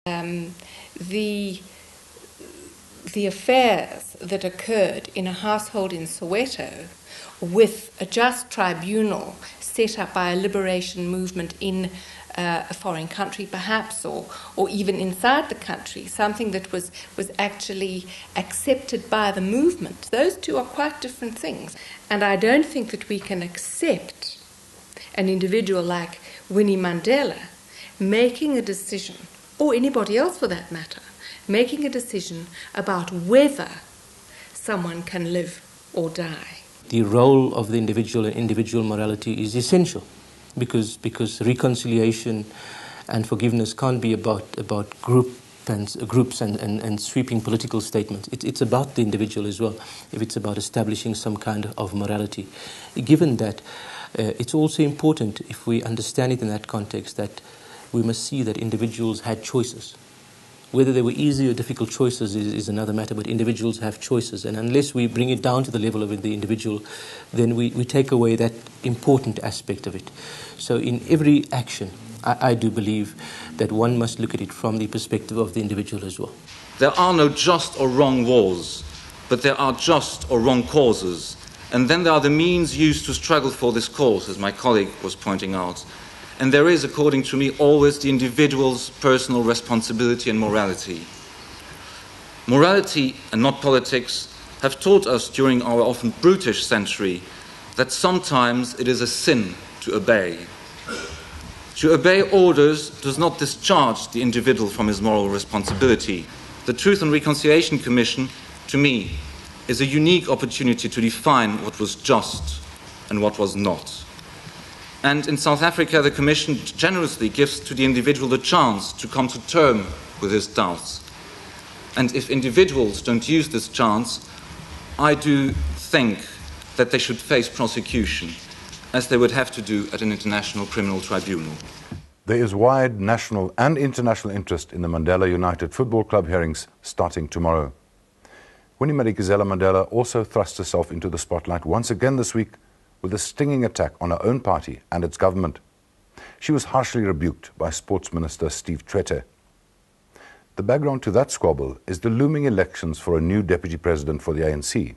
The affairs that occurred in a household in Soweto with a just tribunal set up by a liberation movement in a foreign country perhaps, or even inside the country, something that was actually accepted by the movement. Those two are quite different things. And I don't think that we can accept an individual like Winnie Mandela making a decision, or anybody else for that matter, making a decision about whether someone can live or die. The role of the individual and individual morality is essential because reconciliation and forgiveness can't be about groups and sweeping political statements. It's about the individual as well, if it's about establishing some kind of morality. Given that, it's also important, if we understand it in that context, that we must see that individuals had choices. Whether they were easy or difficult choices is another matter, but individuals have choices. And unless we bring it down to the level of the individual, then we take away that important aspect of it. So in every action, I do believe that one must look at it from the perspective of the individual as well. There are no just or wrong wars, but there are just or wrong causes. And then there are the means used to struggle for this cause, as my colleague was pointing out. And there is, according to me, always the individual's personal responsibility and morality. Morality, and not politics, have taught us during our often brutish century that sometimes it is a sin to obey. To obey orders does not discharge the individual from his moral responsibility. The Truth and Reconciliation Commission, to me, is a unique opportunity to define what was just and what was not. And in South Africa, the Commission generously gives to the individual the chance to come to terms with his doubts. And if individuals don't use this chance, I do think that they should face prosecution, as they would have to do at an international criminal tribunal. There is wide national and international interest in the Mandela United Football Club hearings starting tomorrow. Winnie Madikizela-Mandela also thrust herself into the spotlight once again this week with a stinging attack on her own party and its government. She was harshly rebuked by Sports Minister Steve Tshwete. The background to that squabble is the looming elections for a new deputy president for the ANC.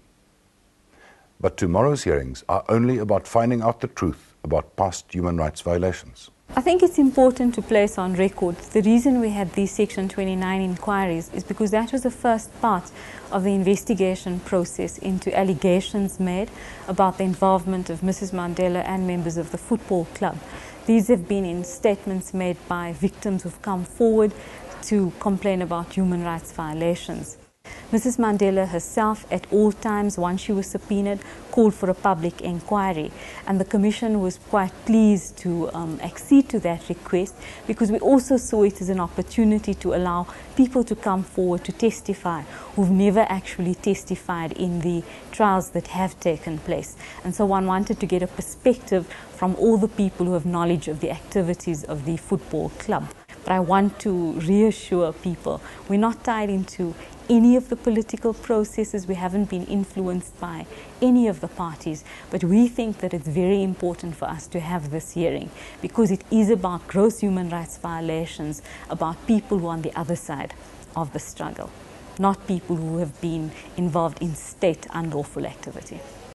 But tomorrow's hearings are only about finding out the truth about past human rights violations. I think it's important to place on record the reason we had these Section 29 inquiries is because that was the first part of the investigation process into allegations made about the involvement of Mrs. Mandela and members of the football club. These have been in statements made by victims who've come forward to complain about human rights violations. Mrs. Mandela herself, at all times, once she was subpoenaed, called for a public inquiry. And the Commission was quite pleased to accede to that request because we also saw it as an opportunity to allow people to come forward to testify who've never actually testified in the trials that have taken place. And so one wanted to get a perspective from all the people who have knowledge of the activities of the football club. But I want to reassure people, we're not tied into any of the political processes. We haven't been influenced by any of the parties, but we think that it's very important for us to have this hearing because it is about gross human rights violations, about people who are on the other side of the struggle, not people who have been involved in state unlawful activity.